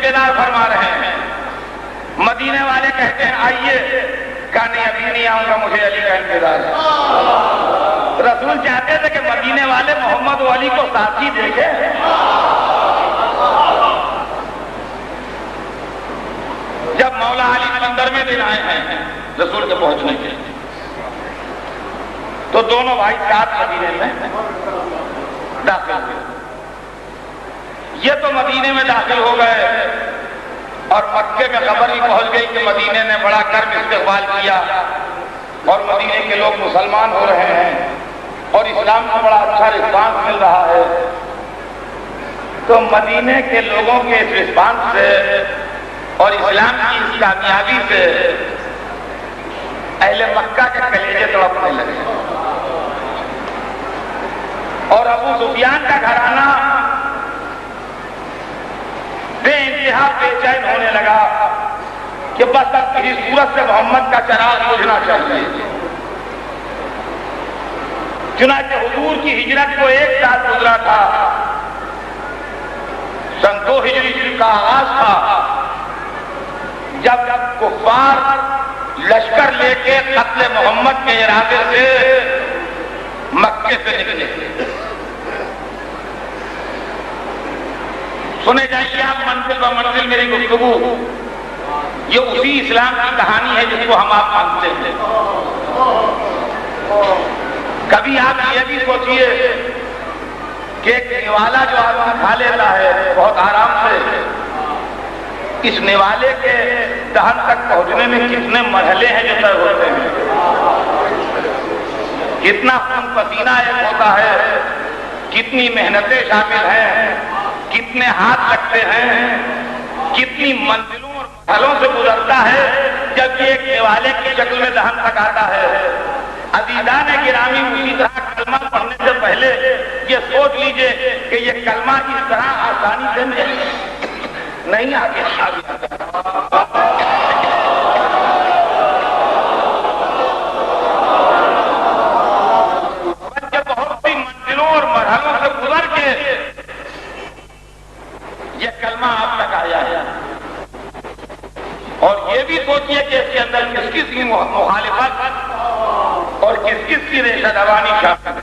انتظار فرما رہے ہیں. مدینے والے کہتے ہیں آئیے. کہا نہیں ابھی نہیں آؤں گا, مجھے علی کا انتظار ہے. رسول چاہتے تھے کہ مدینے والے محمد و علی کو ساتھی دیکھیں. جب مولا علی 15ویں دن آئے ہیں رسول کے پہنچنے کے, تو دونوں بھائی ساتھ مدینے میں داخل ہوئے. یہ تو مدینے میں داخل ہو گئے اور مکے میں خبر ہی پہنچ گئی کہ مدینے نے بڑا کرم استقبال کیا اور مدینے کے لوگ مسلمان ہو رہے ہیں اور اسلام کو بڑا اچھا رسپانس مل رہا ہے. تو مدینے کے لوگوں کے اس رسپانس سے اور اسلام کی اس کامیابی سے اہل مکہ کے کلیجے تڑپنے لگے اور ابو سفیان کا گھرانہ بے انتہا بے چین ہونے لگا کہ بس اب کسی صورت سے محمد کا چراغ بجھنا چاہیے. چنانچہ حضور کی ہجرت کو 1 سال گزرا تھا. سن 2 ہجری کا آغاز تھا جب کفار لشکر لے کے قتل محمد کے ارادے سے مکے سے نکلے. سنے جائیے آپ منزل و منزل میری گفتگو, یہ اسی اسلام کی کہانی ہے جس کو ہم آپ مانتے ہیں. کبھی آپ یہ بھی سوچئے کہ ایک نوالا جو آدمی کھا لیتا ہے بہت آرام سے, اس نوالے کے دہن تک پہنچنے میں کتنے مرحلے ہیں جو طے ہوتے ہیں, کتنا خون پسینہ ایک ہوتا ہے, کتنی محنتیں شامل ہیں, کتنے ہاتھ لگتے ہیں, کتنی منزلوں اور مرحلوں سے گزرتا ہے جب یہ ایک نوالے کی شکل میں دہن تک آتا ہے. عزیزان گرامی, اسی طرح کلمہ پڑھنے سے پہلے یہ سوچ لیجئے کہ یہ کلمہ اس طرح آسانی سے نہیں آگے بلکہ بہت سی منزلوں اور مرحلوں سے گزر کے یہ کلمہ آپ تک آیا ہے. اور یہ بھی سوچئے کہ اس کے اندر کس کس کی مخالفت اور کس کس کی ریشہ دوانی شامل ہے.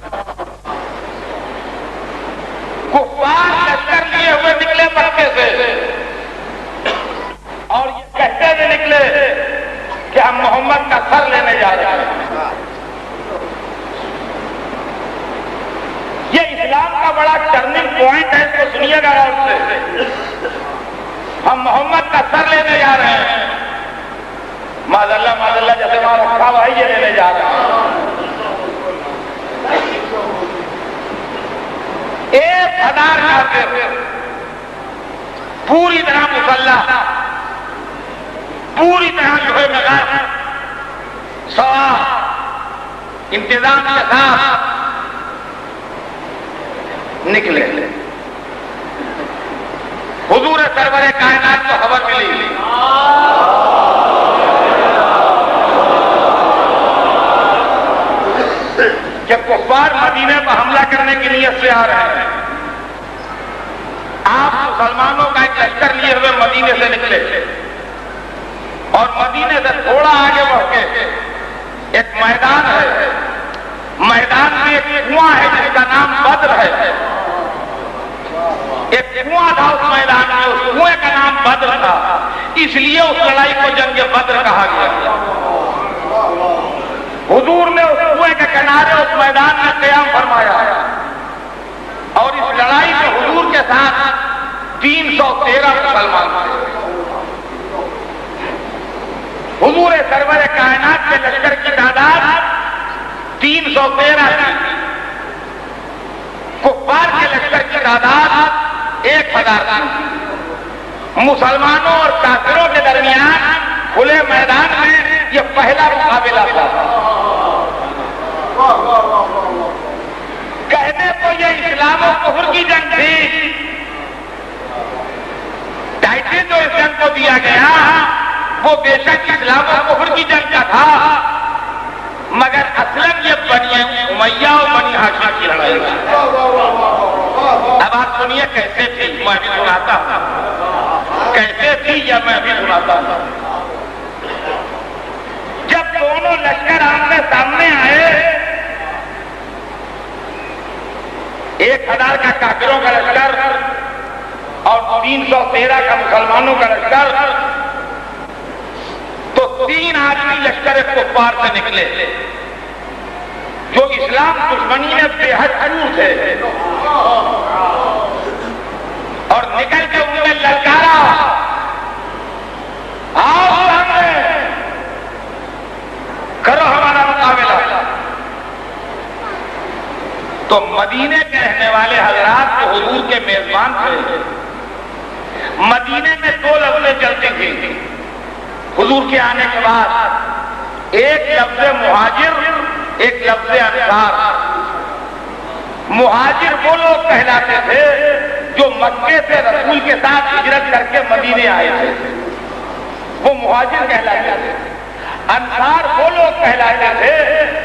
کفار لشکر لیے ہوئے نکلے مکے سے اور یہ کہتے ہوئے نکلے کہ ہم محمد کا سر لینے جا رہے ہیں. یہ اسلام کا بڑا ٹرننگ پوائنٹ ہے, اس کو سنیے گا غور سے. ہم محمد کا سر لینے جا رہے ہیں. معذاللہ جیسے وہاں رکھا ہوا ہے یہ لینے جا رہے ہیں. 1000 کافر پوری طرح مسلح, پوری طرح لوہے میں غار سوا انتظام کے ساتھ نکلے. حضور سرور کائنات کو خبر ملی کہ کفار مدینے پر حملہ کرنے کی نیت سے آ رہے ہیں. آپ مسلمانوں کا ایک لشکر لیے ہوئے مدینے سے نکلے اور مدینے سے تھوڑا آگے بڑھ کے ایک میدان ہے. میدان میں ایک کنواں ہے جس کا نام بدر ہے. ایک کنواں تھا اس میدان میں, اس کنویں کا نام بدر تھا, اس لیے اس لڑائی کو جنگ بدر کہا گیا. حضور نے اس کنویں کے کنارے اس میدان میں قیام فرمایا اور اس لڑائی میں حضور کے ساتھ 313 مسلمان تھے. حضور سرور کائنات کے لشکر کی تعداد 313 تھی. کفار کے لشکر کی تعداد 1000 تھی. مسلمانوں اور کافروں کے درمیان کھلے میدان میں یہ پہلا مقابلہ تھا. کہنے کو یہ اسلام و کفر کی جنگ تھی. ٹائٹل جو اس جنگ کو دیا گیا وہ بے شک اسلام و کفر کی جنگ کا تھا, مگر اسلم یہ بنی امیہ اور بنی ہاشم کی لڑائی ہے۔ اب آپ سنیے کیسے تھی، میں بھی سناتا ہوں کیسے تھی، یا میں بھی سناتا ہوں۔ جب دونوں لشکر آمنے سامنے آئے، 1000 کا کافروں کا لشکر اور 313 کا مسلمانوں کا لشکر، تو 3 آدمی لشکر کفار سے نکلے جو اسلام دشمنی میں بے حد حریص تھے، اور نکل کے انہوں نے للکارا، آؤ سامنے کرو ہمارا مقابلہ۔ تو مدینے کے رہنے والے حضرات جو حضور کے میزبان تھے، مدینے میں 2 لفظیں چلتی تھیں حضور کے آنے کے بعد، ایک لفظ مہاجر، ایک لفظ انصار۔ مہاجر وہ لوگ کہلاتے تھے جو مکے سے رسول کے ساتھ ہجرت کر کے مدینے آئے تھے، وہ مہاجر کہلاتے تھے۔ انصار وہ لوگ کہلاتے تھے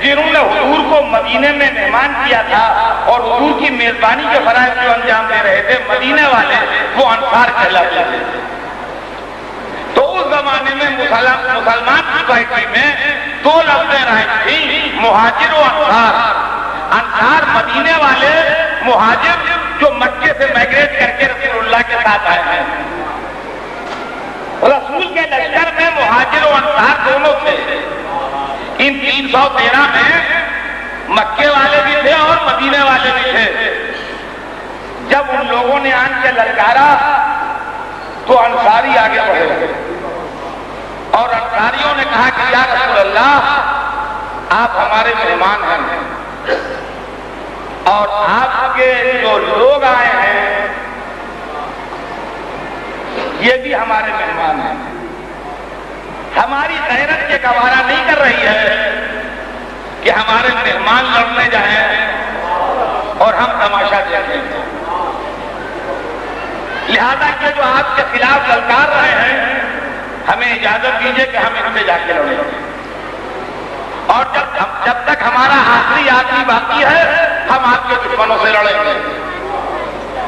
جنہوں نے حضور کو مدینے میں مہمان کیا تھا اور حضور کی میزبانی کے فرائض جو انجام دے رہے تھے، مدینے والے وہ انصار کہلاتے تھے۔ تو اس زمانے میں مسلمان سوسائٹی میں 2 لفظیں رائج تھیں، مہاجر و انصار۔ انصار مدینے والے، مہاجر جو مکے سے مائگریٹ کر کے رسول اللہ کے ساتھ آئے ہیں۔ رسول کے لشکر میں مہاجر و انصار دونوں تھے۔ ان 313 میں مکے والے بھی تھے اور مدینے والے بھی تھے۔ جب ان لوگوں نے آن کے للکارا تو انصاری آگے بڑھے اور انصاریوں نے کہا کہ یا رسول اللہ، آپ ہمارے مہمان ہیں اور آپ کے جو لوگ آئے ہیں یہ بھی ہمارے مہمان ہیں۔ ہماری غیرت یہ گوارا نہیں کر رہی ہے کہ ہمارے مہمان لڑنے جائیں اور ہم تماشا دیکھیں، لہذا کہ جو آپ کے خلاف للکار رہے ہیں ہمیں اجازت دیجیے کہ ہم ان سے جا کے لڑیں، اور جب تک ہمارا آخری آدمی باقی ہے ہم آپ کے دشمنوں سے لڑیں گے۔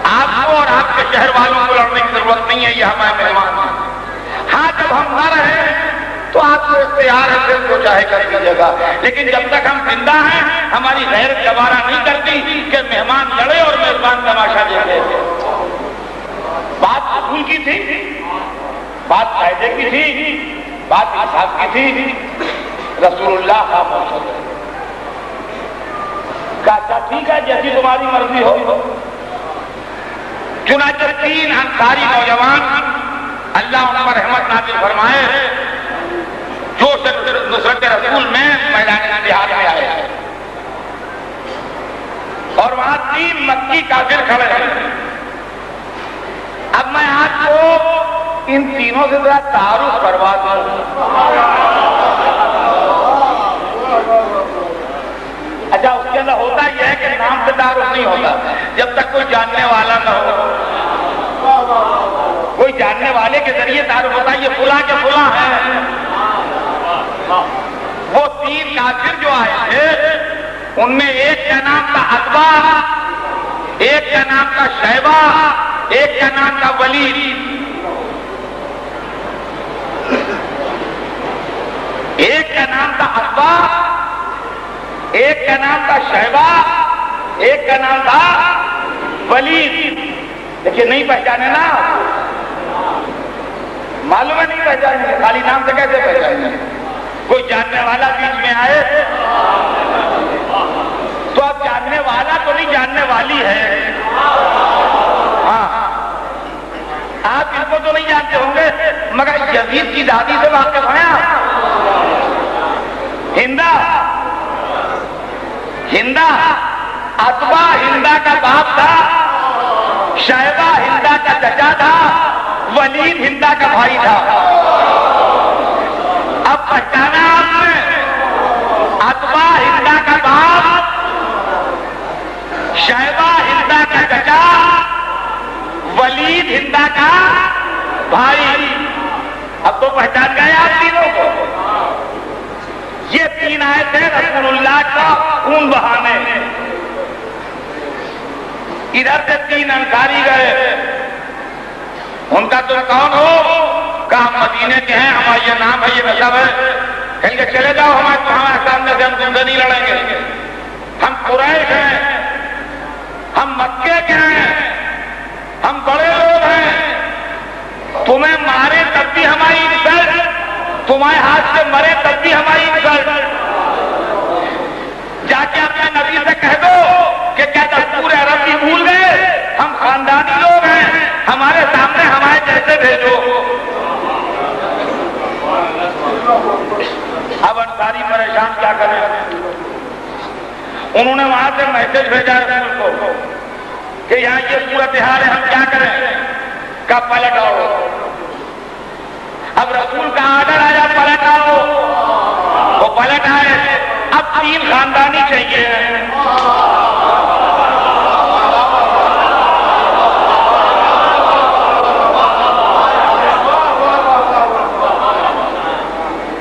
آپ کو اور آپ کے شہر والوں کو لڑنے کی ضرورت نہیں ہے، یہ ہمارے مہمان ہیں۔ ہاں جب ہم نہ رہے تو آپ کو اختیار ہے پھر جو چاہے کر دیجیے گا، لیکن جب تک ہم زندہ ہیں ہماری غیرت گوارا نہیں کرتی کہ مہمان لڑے اور میزبان تماشا دیکھے۔ بات اصول کی تھی، بات قاعدے کی تھی، بات انصاف کی تھی۔ رسول اللہ کا موصول کہا ٹھیک ہے جیسی تمہاری مرضی ہو۔ چنانچہ 3 انصاری نوجوان، اللہ ان پر رحمت نازل فرمائے، جو نصرت رسول میں میدان جہاد میں آئے ہیں، اور وہاں 3 مکی کافر کھڑے ہیں۔ اب میں آپ کو ان تینوں سے ذرا تعارف کروا دوں۔ اچھا، اس کے اندر ہوتا یہ ہے کہ نام سے تعارف نہیں ہوتا جب تک کوئی جاننے والا نہ ہو۔ کوئی جاننے والے کے ذریعے تعارف ہوتا ہے، یہ فلاں کے فلاں ہیں۔ وہ 3 کافر جو آئے تھے ان میں ایک کا نام تھا عتبہ، ایک کا نام تھا شیبہ، ایک کا نام تھا ولید۔ ایک کا نام تھا عتبہ، ایک کا نام تھا شیبہ، ایک کا نام تھا ولید۔ دیکھیے نہیں پہچانے نا، معلوم ہے نہیں پہچانے، خالی نام سے کیسے پہچانے؟ کوئی جاننے والا بیچ میں آئے تو اب جاننے والا تو نہیں، جاننے والی ہے۔ ہاں، آپ ان کو تو نہیں جانتے ہوں گے مگر یزید کی دادی سے واقف ہیں آپ؟ ہندا عتبہ ہندا کا باپ تھا، شیبہ ہندا کا چچا تھا، ولید ہندا کا بھائی تھا۔ اب پہچانا آپ نے؟ عتبہ ہندا کا باپ، شیبہ ہندا کا چچا، ولید ہندا کا بھائی۔ اب تو پہچان گئے آپ تینوں کو۔ یہ تین آئے تھے رسول اللہ کا خون بہانے، ادھر سے تین انصاری گئے، ان کا تم کون ہو؟ کہا مدینے کے ہیں، ہمارا یہ نام ہے، یہ نسب ہے۔ کہیں گے چلے جاؤ، ہمارے سامنے سے ہم تم سے نہیں لڑیں گے، ہم قریش ہیں، ہم مکے کے ہیں، ہم بڑے لوگ ہیں، تمہیں مارے تب بھی ہماری عزت، تمہارے ہاتھ سے مرے تب بھی ہماری عزت۔ جا کے اپنے نبی سے کہہ دو کہ کیا دستور عرب بھی بھول گئے، ہم خاندانی لوگ ہیں، ہمارے سامنے ہمارے جیسے بھیجو۔ اب انصاری پریشان کیا کریں، انہوں نے وہاں سے میسج بھیجا رسول کو کہ یہاں یہ صورتحال ہے، ہم کیا کریں؟ کب پلٹ آؤ۔ اب رسول کا آرڈر آیا پلٹ آؤ، وہ پلٹ آئے۔ اب تین خاندانی چاہیے،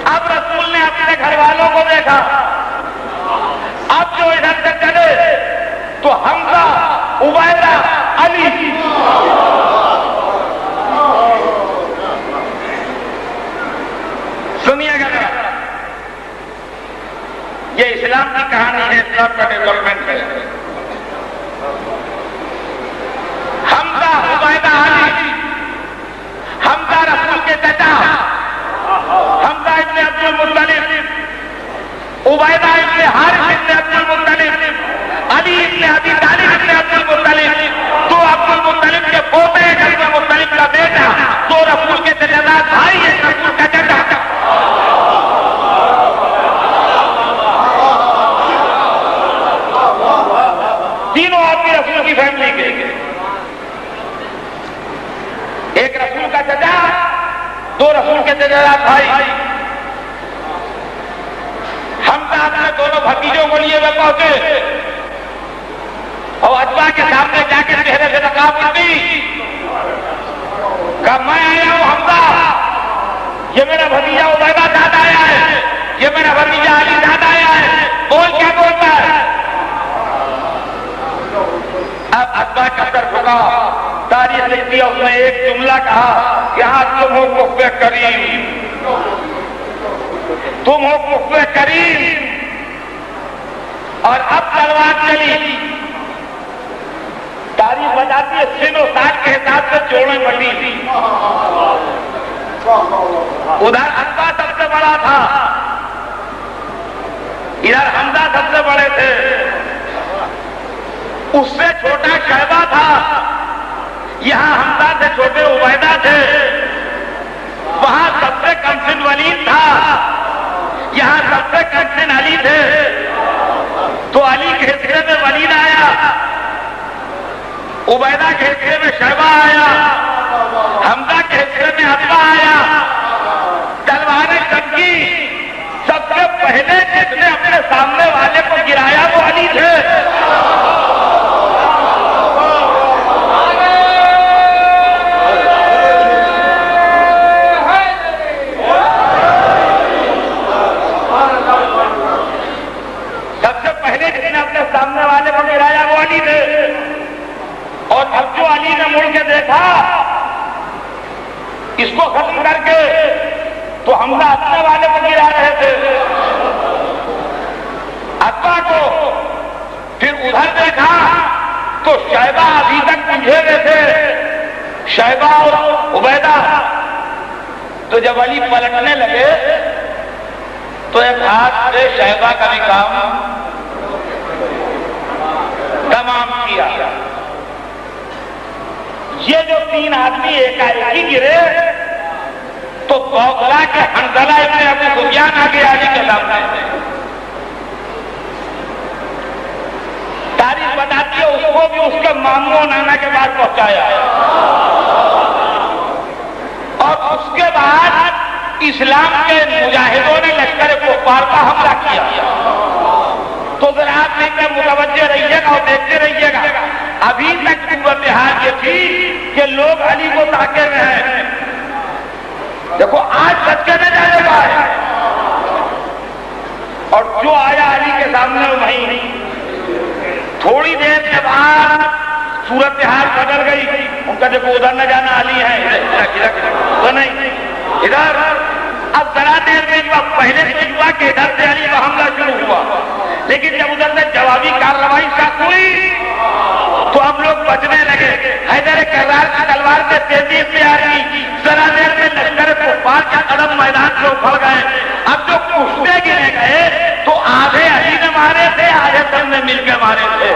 اب رسول نے اپنے گھر والوں کو دیکھا، اب جو ادھر سے چلے تو حمزہ، عبیدہ، علی، سنیے گا، یہ اسلام کی کہانی ہے، اسلام کا ڈیولپمنٹ ہے۔ حمزہ، عبیدہ، علی۔ حمزہ رسول کے چچا، حمزہ ابن عبد المطلب، عبیدہ ابن حارث ابن عبد المطلب، علی ابن ابی طالب ابن عبد المطلب، دو عبد المطلب کے پوتے، ایک عبد المطلب کا بیٹا، دو رسول کے چچا بھائی، ایک رسول کا چچا۔ تینوں آدمی رسول کی فیملی کے، ایک رسول کا چچا، دو رسول کے چچا بھائی۔ حمزہ اپنے دونوں بھتیجوں کو لیے ہوئے پہنچے اور اتباع کے سامنے جا کے چہرے سے نقاب اٹھی، کہا میں آیا ہوں حمزہ، یہ میرا بھتیجا عبیدہ ساتھ آیا ہے، یہ میرا بھتیجا علی ساتھ آیا ہے، بول کیا بولتا ہے؟ اب اتباع کا سر جھکا، تاریخ لکھتی ہے، اس نے ایک جملہ کہا کہ ہاں تم ہو کفو کریم، تم ہو کفو کریم، اور اب تلوار چلی۔ تاریخ بتاتی ہے سن و سال کے حساب سے جوڑیں بڑی تھی، ادھر اتباع سب سے بڑا تھا، ادھر حمزہ سب سے بڑے تھے، اس سے چھوٹا شیبہ تھا، یہاں حمزہ سے چھوٹے عبیدہ تھے، وہاں سب سے کم سن ولید تھا، یہاں سب سے کم سن علی تھے، تو علی کے حصے میں ولید آیا، عبیدہ کے حصے میں شیبہ آیا، حمزہ کے حصے میں اتباع آیا۔ تلواریں چمکی، سب سے پہلے جس نے اپنے سامنے والے کو گرایا وہ علی تھے۔ سامنے والے کو گرایا وہ علی نے، اور اب جو علی نے مڑ کے دیکھا اس کو ختم کر کے تو حمزہ اپنے والے کو گرا رہے تھے، اتباع کو پھر ادھر دیکھا تو شیبہ ابھی تک پوچھے ہوئے تھے، شیبہ اور عبیدہ، تو جب علی پلٹنے لگے تو ایک ہاتھ سے شیبہ کا بھی کام تمام کیا۔ یہ جو تین آدمی ایک ہی گرے تو بوکھلا کے حنظلہ ابن ابی سفیان آگے علی کے سامنے۔ تاریخ بتاتی ہے اس کو بھی اس کے ماموں نانا کے پاس پہنچایا، اور اس کے بعد اسلام کے مجاہدوں نے لشکر کفار کا حملہ کیا۔ تو ذرا آپ دیکھ متوجہ رہیے گا اور دیکھتے رہیے گا، ابھی تک صورتحال یہ تھی کہ لوگ علی کو تاکے میں ہیں، دیکھو آج سچے میں جانے گا ہے، اور سامنے وہیں تھوڑی دیر کے بعد صورتحال بدل گئی. ان کا دیکھو ادھر نہ جانا علی ہے تو نہیں ادھر. اب ذرا دیر میں پہلے سے ہوا کہ ادھر سے علی کا حملہ شروع ہوا, لیکن جب ادھر سے جوابی کارروائی شروع ہوئی تو اب لوگ بچنے لگے. حیدر کرار کی تلوار سے تیزی سے آ رہی, ذرا دیر میں لشکر کفار کا قدم میدان سے اکھڑ گئے. اب جو کشتے گرے گئے تو آدھے علی نے مارے تھے, آدھے سب نے مل کے مارے تھے.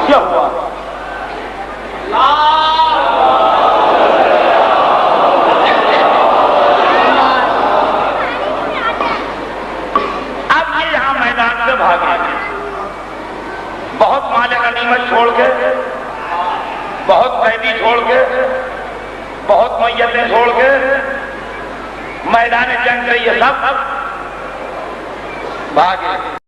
کیا ہوا؟ بھاگے, بہت مال غنیمت چھوڑ کے, بہت قیدی چھوڑ کے, بہت میتیں چھوڑ کے میدان جنگ سے یہ سب بھاگے.